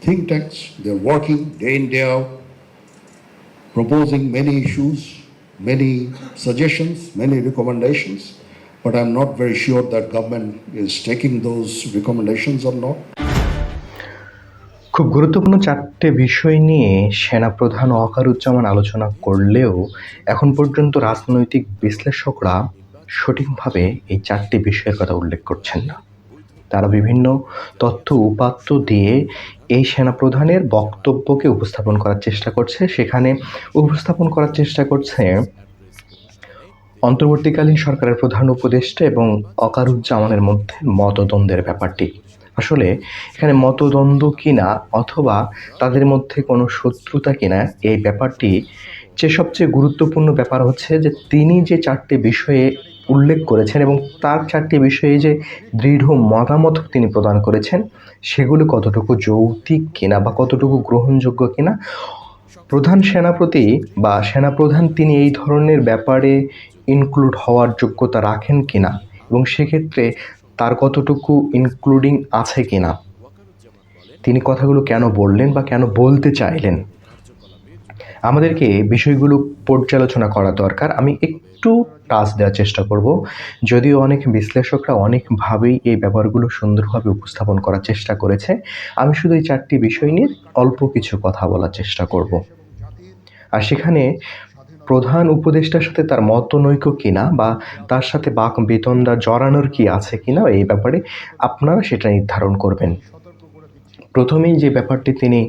think tanks. They're working day in, day out, proposing many issues, many suggestions, many recommendations, but I'm not very sure that government is taking those recommendations or not. খুব গুরুত্বপূর্ণ চারটে বিষয় নিয়ে সেনাপ্রধান ওয়াকারুজ্জামান আলোচনা করলেও এখন পর্যন্ত রাজনৈতিক বিশ্লেষকরা সঠিকভাবে এই চারটি বিষয়ের কথা উল্লেখ করছেন না। তারা বিভিন্ন তথ্য উপাত্ত দিয়ে এই সেনাপ্রধানের বক্তব্যকে উপস্থাপন করার চেষ্টা করছে। সেখানে উপস্থাপন করার চেষ্টা করছে অন্তর্বর্তীকালীন সরকারের প্রধান উপদেষ্টা এবং ওয়াকারুজ্জামানের মধ্যে মতদ্বন্দ্বের ব্যাপারটি। আসলে এখানে মতদ্বন্দ্ব কিনা অথবা তাদের মধ্যে কোনো শত্রুতা কিনা, এই ব্যাপারটি যে সবচেয়ে গুরুত্বপূর্ণ ব্যাপার হচ্ছে যে তিনি যে চারটি বিষয়ে উল্লেখ করেছেন এবং তার চারটি বিষয়ে যে দৃঢ় মতামত তিনি প্রদান করেছেন সেগুলো কতটুকু যৌক্তিক কিনা বা কতটুকু গ্রহণযোগ্য কিনা, প্রধান সেনাপতি বা সেনাপ্রধান তিনি এই ধরনের ব্যাপারে ইনক্লুড হওয়ার যোগ্যতা রাখেন কিনা এবং সেক্ষেত্রে তার কতটুকু ইনক্লুডিং আছে কিনা, তিনি কথাগুলো কেন বললেন বা কেন বলতে চাইলেন, আমাদেরকে বিষয়গুলো পর্যালোচনা করা দরকার। আমি একটু টাচ দেওয়ার চেষ্টা করব, যদিও অনেক বিশ্লেষকরা অনেকভাবেই এই ব্যাপারগুলো সুন্দরভাবে উপস্থাপন করার চেষ্টা করেছে। আমি শুধু এই চারটি বিষয় নিয়ে অল্প কিছু কথা বলার চেষ্টা করব। আর সেখানে প্রধান উপদেষ্টার সাথে তার মতনৈক্য কিনা বা তার সাথে বাক বেতনটা জড়ানোর কি আছে কিনা, এই ব্যাপারে আপনারা সেটা নির্ধারণ করবেন। প্রথমেই যে ব্যাপারটি তিনি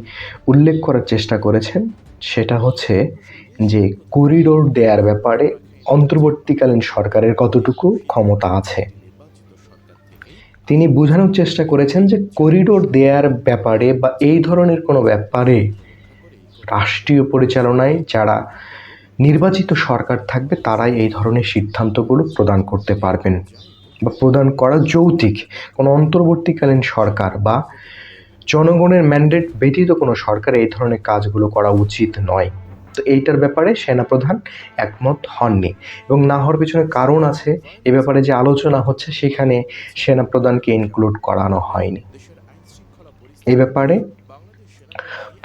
উল্লেখ করার চেষ্টা করেছেন সেটা হচ্ছে যে করিডোর দেওয়ার ব্যাপারে অন্তর্বর্তীকালীন সরকারের কতটুকু ক্ষমতা আছে। তিনি বোঝানোর চেষ্টা করেছেন যে করিডোর দেওয়ার ব্যাপারে বা এই ধরনের কোনো ব্যাপারে রাষ্ট্রীয় পরিচালনায় যারা নির্বাচিত সরকার থাকবে তারাই এই ধরনের সিদ্ধান্তগুলো প্রদান করতে পারবেন বা প্রদান করা যৌক্তিক। কোনো অন্তর্বর্তীকালীন সরকার বা জনগণের ম্যান্ডেট ব্যতীত কোনো সরকার এই ধরনের কাজগুলো করা উচিত নয়। তো এইটার ব্যাপারে সেনাপ্রধান একমত হননি এবং না হওয়ার পিছনে কারণ আছে। এ ব্যাপারে যে আলোচনা হচ্ছে সেখানে সেনাপ্রধানকে ইনক্লুড করানো হয়নি। এই ব্যাপারে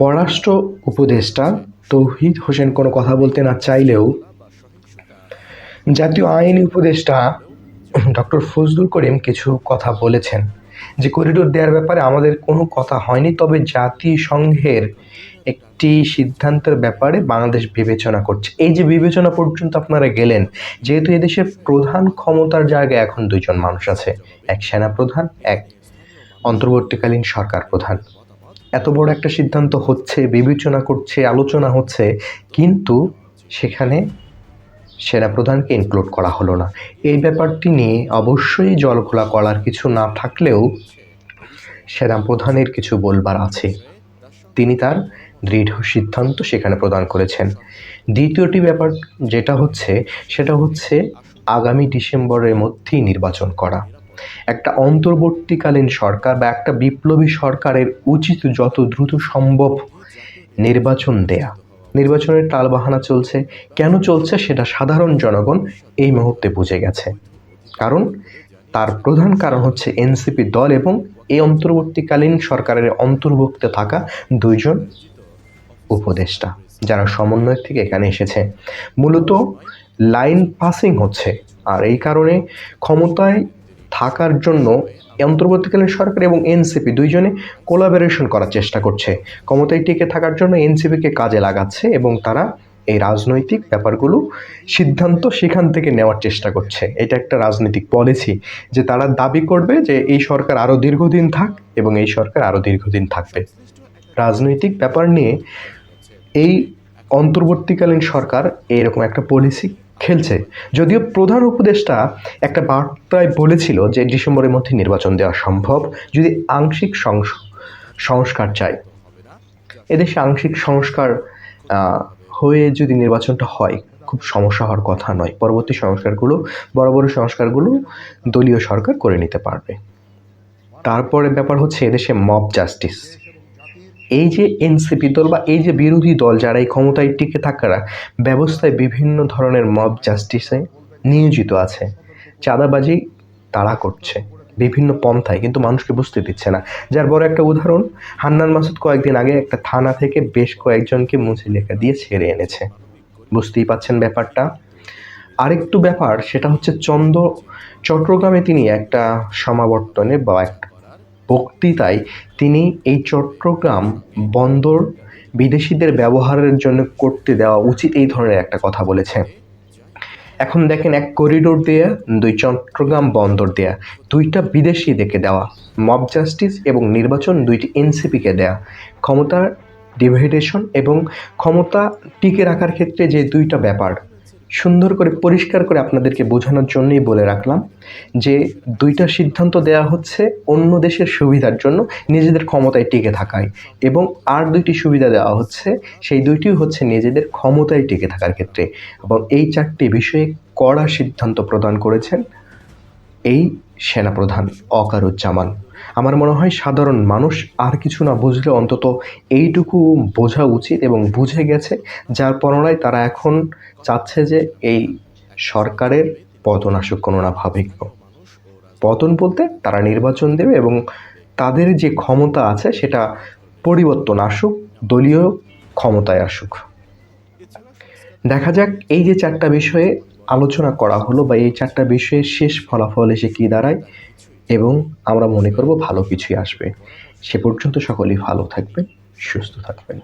পররাষ্ট্র উপদেষ্টা তৌহিদ হোসেন কোনো কথা বলতে না চাইলেও জাতীয় আইন উপদেষ্টা ডক্টর ফজলুল করিম কিছু কথা বলেছেন যে করিডোর দেওয়ার ব্যাপারে আমাদের কোনো কথা হয়নি, তবে জাতিসংঘের একটি সিদ্ধান্তের ব্যাপারে বাংলাদেশ বিবেচনা করছে। এই যে বিবেচনা পর্যন্ত আপনারা গেলেন, যেহেতু এদেশের প্রধান ক্ষমতার জায়গায় এখন দুইজন মানুষ আছে, এক সেনাপ্রধান, এক অন্তর্বর্তীকালীন সরকার প্রধান। এত বড় একটা সিদ্ধান্ত হচ্ছে, বিবেচনা করছে, আলোচনা হচ্ছে, কিন্তু সেখানে সেনাপ্রধানকে ইনক্লুড করা হলো না। এই ব্যাপারটি নিয়ে অবশ্যই জলঘোলা করার কিছু না থাকলেও সেনাপ্রধানের কিছু বলবার আছে। তিনি তার দৃঢ় সিদ্ধান্ত সেখানে প্রদান করেছেন। দ্বিতীয়টি ব্যাপার যেটা হচ্ছে সেটা হচ্ছে আগামী ডিসেম্বরের মধ্যেই নির্বাচন করা। একটা অন্তর্বর্তীকালীন সরকার বা একটা বিপ্লবী সরকারের উচিত যত দ্রুত সম্ভব নির্বাচন দেয়া। নির্বাচনের টালবাহানা চলছে, কেন চলছে সেটা সাধারণ জনগণ এই মুহূর্তে বুঝে গেছে। কারণ তার প্রধান কারণ হচ্ছে এনসিপি দল এবং এই অন্তর্বর্তীকালীন সরকারের অন্তর্ভুক্ত থাকা দুইজন উপদেষ্টা যারা সমন্বয় থেকে এখানে এসেছে। মূলত লাইন পাসিং হচ্ছে, আর এই কারণে ক্ষমতায় থাকার জন্য অন্তর্বর্তীকালীন সরকার এবং এনসিপি দুইজনে কোলাবোরেশন করার চেষ্টা করছে। ক্ষমতায় টিকে থাকার জন্য এনসিপিকে কাজে লাগাচ্ছে এবং তারা এই রাজনৈতিক ব্যাপারগুলো সিদ্ধান্ত সেখান থেকে নেওয়ার চেষ্টা করছে। এটা একটা রাজনৈতিক পলিসি যে তারা দাবি করবে যে এই সরকার আরও দীর্ঘদিন থাক এবং এই সরকার আরও দীর্ঘদিন থাকবে। রাজনৈতিক ব্যাপার নিয়ে এই অন্তর্বর্তীকালীন সরকার এরকম একটা পলিসি খেলছে। যদিও প্রধান উপদেষ্টা একটা বার্তায় বলেছিল যে ডিসেম্বরের মধ্যে নির্বাচন দেওয়া সম্ভব যদি আংশিক সংস্কার চায়। এদেশে আংশিক সংস্কার হয়ে যদি নির্বাচনটা হয় খুব সমস্যা হওয়ার কথা নয়। পরবর্তী সংস্কারগুলো, বড় বড় সংস্কারগুলো দলীয় সরকার করে নিতে পারবে। তারপরে ব্যাপার হচ্ছে এদেশে মব জাস্টিস। এই যে এনসিপি দল বা এই যে বিরোধী দল যারা এই ক্ষমতায় টিকে থাকার ব্যবস্থায় বিভিন্ন ধরনের মব জাস্টিসে নিয়োজিত আছে, চাঁদাবাজি তারা করছে, বিভিন্ন পন্থায়, কিন্তু মানুষকে বুঝতে দিচ্ছে না। যার বড় একটা উদাহরণ, হান্নান মাসুদ কয়েকদিন আগে একটা থানা থেকে বেশ কয়েকজনকে মুচলেকা দিয়ে ছেড়ে এনেছে। বুঝতেই পাচ্ছেন ব্যাপারটা। আরেকটু ব্যাপার, সেটা হচ্ছে চট্টগ্রামে তিনি একটা সমাবর্তনে বা একটা বক্তৃতায় তিনি এই চট্টগ্রাম বন্দর বিদেশিদের ব্যবহারের জন্য করতে দেওয়া উচিত, এই ধরনের একটা কথা বলেছে। এখন দেখেন, এক করিডোর দেয়া, দুই চট্টগ্রাম বন্দর দেয়া, দুইটা বিদেশিদেরকে দেওয়া, মব জাস্টিস এবং নির্বাচন দুইটি এনসিপিকে দেয়া, ক্ষমতার ডিভাইডেশন এবং ক্ষমতা টিকে রাখার ক্ষেত্রে যে দুইটা ব্যাপার সুন্দর করে পরিষ্কার করে আপনাদেরকে বোঝানোর জন্যই বলে রাখলাম যে দুইটা সিদ্ধান্ত দেয়া হচ্ছে অন্য দেশের সুবিধার জন্য, নিজেদের ক্ষমতায় টিকে থাকায়, এবং আর দুইটি সুবিধা দেওয়া হচ্ছে, সেই দুইটিও হচ্ছে নিজেদের ক্ষমতায় টিকে থাকার ক্ষেত্রে। এবং এই চারটি বিষয়ে কড়া সিদ্ধান্ত প্রদান করেছেন এই সেনাপ্রধান ওয়াকারুজ্জামান। আমার মনে হয় সাধারণ মানুষ আর কিছু না বুঝলে অন্তত এইটুকু বোঝা উচিত, এবং বুঝে গেছে, যার পরনায় তারা এখন চাচ্ছে যে এই সরকারের পতন আসুক কোনো না ভাবে। পতন বলতে তারা নির্বাচন দেবে এবং তাদের যে ক্ষমতা আছে সেটা পরিবর্তন আসুক, দলীয় ক্ষমতায় আসুক। দেখা যাক এই যে চারটা বিষয়ে আলোচনা করা হলো, বা এই চারটা বিষয়ের শেষ ফলাফল এসে কী দাঁড়ায়, এবং আমরা মনে করব ভালো কিছুই আসবে। সে পর্যন্ত সকলেই ভালো থাকবেন, সুস্থ থাকবেন।